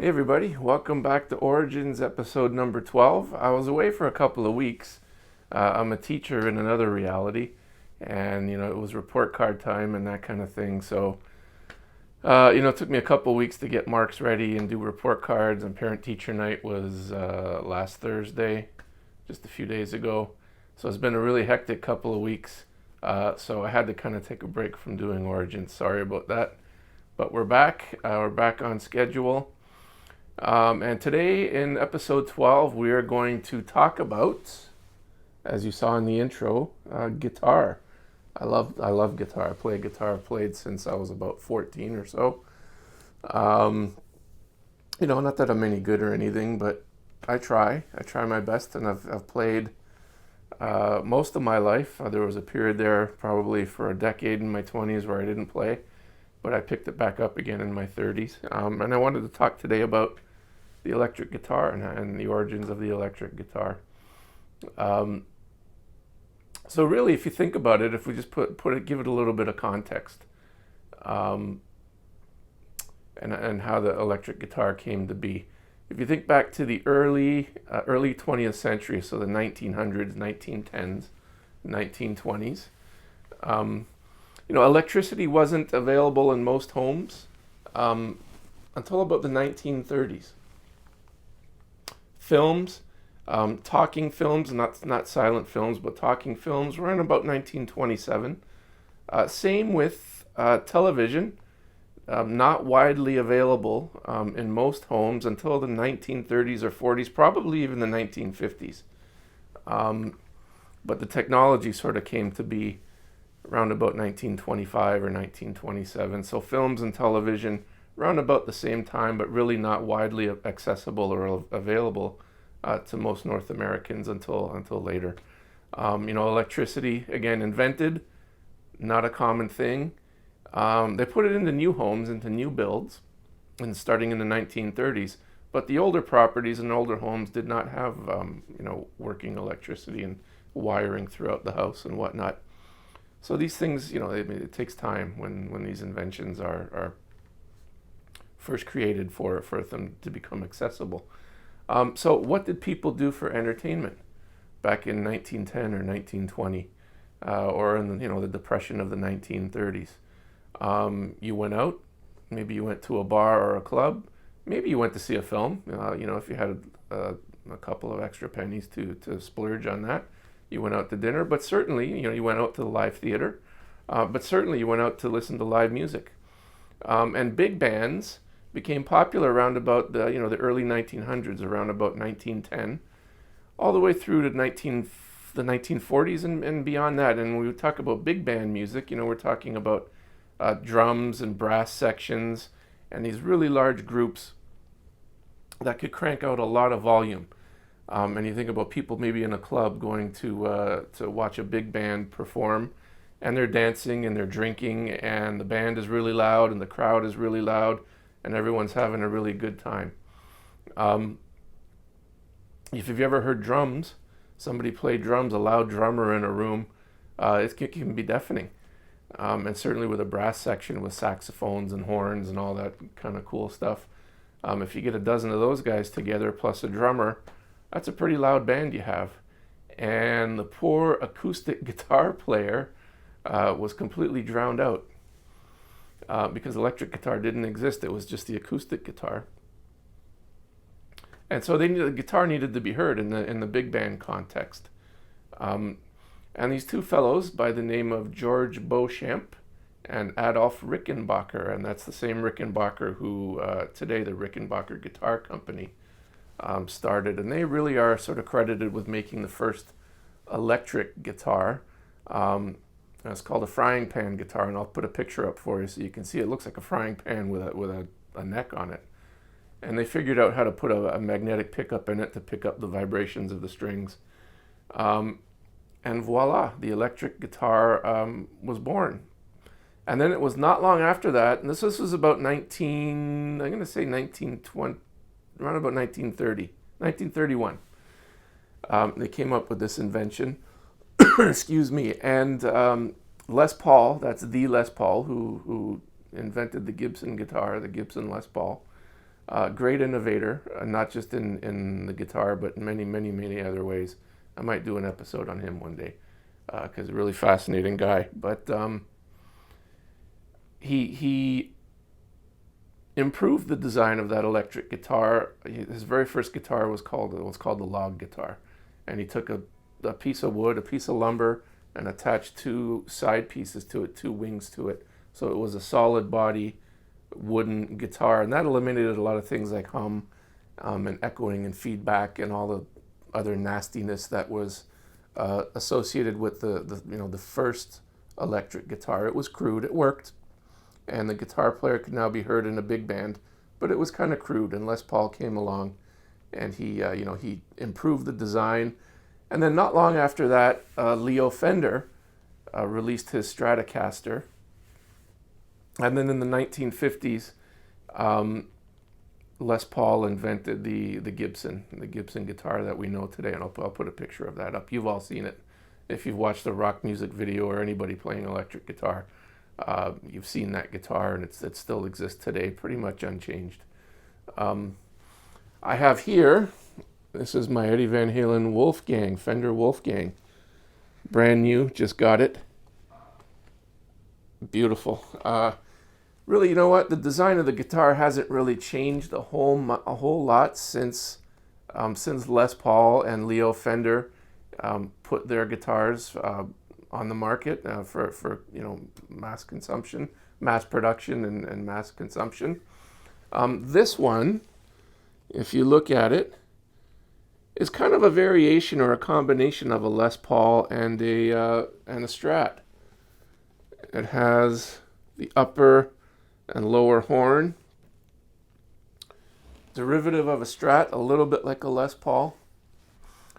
Hey everybody, welcome back to Origins episode number 12. I was away for a couple of weeks. I'm a teacher in another reality, and it was report card time and that kind of thing. So, it took me a couple of weeks to get marks ready and do report cards, and parent teacher night was last Thursday, just a few days ago. So it's been a really hectic couple of weeks. So I had to kind of take a break from doing Origins. Sorry about that. But we're back. We're back on schedule. And today in episode 12, we are going to talk about, as you saw in the intro, guitar. I love guitar. I play guitar. I've played since I was about 14 or so. Not that I'm any good or anything, but I try. I try my best, and I've played most of my life. There was a period there, probably for a decade in my 20s, where I didn't play, but I picked it back up again in my 30s. And I wanted to talk today about the electric guitar and the origins of the electric guitar. So really, if you think about it, if we just give it a little bit of context, and how the electric guitar came to be. If you think back to the early 20th century, so the 1900s, 1910s, 1920s, electricity wasn't available in most homes until about the 1930s. Films, talking films, not silent films, but talking films, were in about 1927. Same with television, not widely available in most homes until the 1930s or 40s, probably even the 1950s. But the technology sort of came to be around about 1925 or 1927. So films and television around about the same time, but really not widely accessible or available to most North Americans until later. Electricity, again, invented, not a common thing. They put it into new homes, into new builds, and starting in the 1930s. But the older properties and older homes did not have, working electricity and wiring throughout the house and whatnot. So these things, it takes time when these inventions are first created for them to become accessible. So what did people do for entertainment back in 1910 or 1920, or in the Depression of the 1930s? You went out, maybe you went to a bar or a club, maybe you went to see a film. If you had a couple of extra pennies to splurge on that, you went out to dinner. But certainly, you went out to the live theater. But certainly, you went out to listen to live music. And big bands became popular around about the early 1900s, around about 1910, all the way through to the 1940s and beyond that. And when we talk about big band music, we're talking about drums and brass sections and these really large groups that could crank out a lot of volume. And you think about people maybe in a club going to watch a big band perform, and they're dancing and they're drinking, and the band is really loud and the crowd is really loud, and everyone's having a really good time. If you've ever heard drums, somebody play drums, a loud drummer in a room, it can be deafening. And certainly with a brass section with saxophones and horns and all that kind of cool stuff. If you get a dozen of those guys together plus a drummer, that's a pretty loud band you have. And the poor acoustic guitar player was completely drowned out. Because electric guitar didn't exist. It was just the acoustic guitar. And so the guitar needed to be heard in the big band context. And these two fellows by the name of George Beauchamp and Adolf Rickenbacker, and that's the same Rickenbacker who today the Rickenbacker Guitar Company started. And they really are sort of credited with making the first electric guitar. It's called a frying pan guitar, and I'll put a picture up for you so you can see. It looks like a frying pan with a neck on it. And they figured out how to put a magnetic pickup in it to pick up the vibrations of the strings. And voila, the electric guitar was born. And then it was not long after that, and this was about 1920, around about 1931. They came up with this invention. Excuse me. And Les Paul, that's the Les Paul who invented the Gibson guitar, the Gibson Les Paul, Great innovator, not just in the guitar, but in many other ways. I might do an episode on him one day, because a really fascinating guy. But he improved the design of that electric guitar. His very first guitar was called the log guitar, and he took a piece of wood, a piece of lumber, and attached two side pieces to it, two wings to it. So it was a solid body wooden guitar, and that eliminated a lot of things like hum and echoing and feedback and all the other nastiness that was associated with the first electric guitar. It was crude, it worked, and the guitar player could now be heard in a big band, but it was kind of crude. And Les Paul came along, and he improved the design. And then not long after that, Leo Fender released his Stratocaster. And then in the 1950s, Les Paul invented the Gibson guitar that we know today. And I'll put a picture of that up. You've all seen it. If you've watched a rock music video or anybody playing electric guitar, you've seen that guitar, and it still exists today, pretty much unchanged. I have here, this is my Eddie Van Halen Wolfgang, Fender Wolfgang. Brand new, just got it. Beautiful. Really, you know what? The design of the guitar hasn't really changed a whole lot since Les Paul and Leo Fender put their guitars on the market for mass consumption, mass production, and mass consumption. This one, if you look at it, is kind of a variation or a combination of a Les Paul and a Strat. It has the upper and lower horn, derivative of a Strat, a little bit like a Les Paul.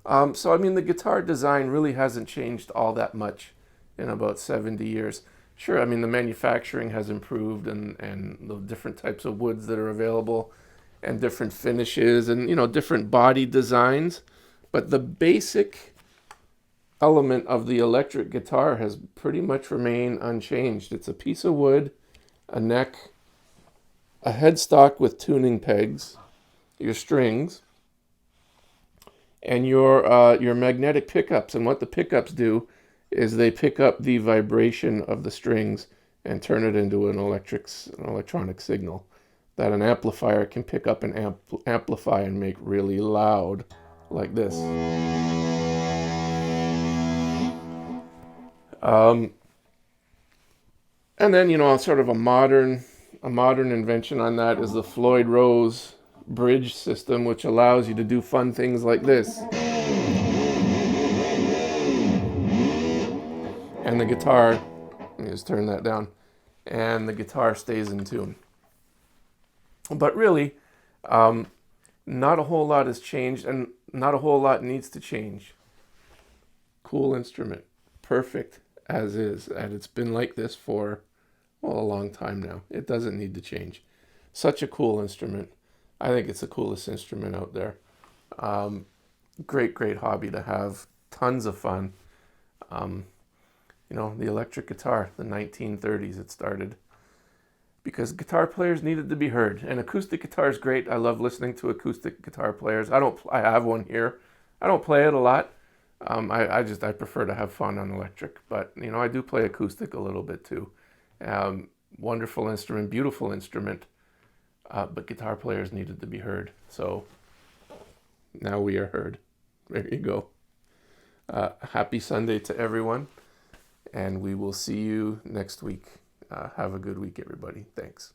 So I mean, the guitar design really hasn't changed all that much in about 70 years. Sure, I mean, the manufacturing has improved, and the different types of woods that are available, and different finishes, and different body designs, but the basic element of the electric guitar has pretty much remained unchanged. It's a piece of wood, a neck, a headstock with tuning pegs, your strings, and your magnetic pickups. And what the pickups do is they pick up the vibration of the strings and turn it into an electronic signal that an amplifier can pick up and amplify and make really loud, like this. And then, sort of a modern invention on that is the Floyd Rose bridge system, which allows you to do fun things like this. And the guitar, let me just turn that down, and the guitar stays in tune. But really, not a whole lot has changed, and not a whole lot needs to change. Cool instrument, perfect as is, and it's been like this for a long time now. It doesn't need to change. Such a cool instrument. I think it's the coolest instrument out there. Great hobby to have. Tons of fun. The electric guitar, the 1930s it started, because guitar players needed to be heard. And acoustic guitar is great. I love listening to acoustic guitar players. I have one here. I don't play it a lot. I prefer to have fun on electric, but I do play acoustic a little bit too. Wonderful instrument, beautiful instrument, but guitar players needed to be heard. So now we are heard. There you go. Happy Sunday to everyone, and we will see you next week. Have a good week, everybody. Thanks.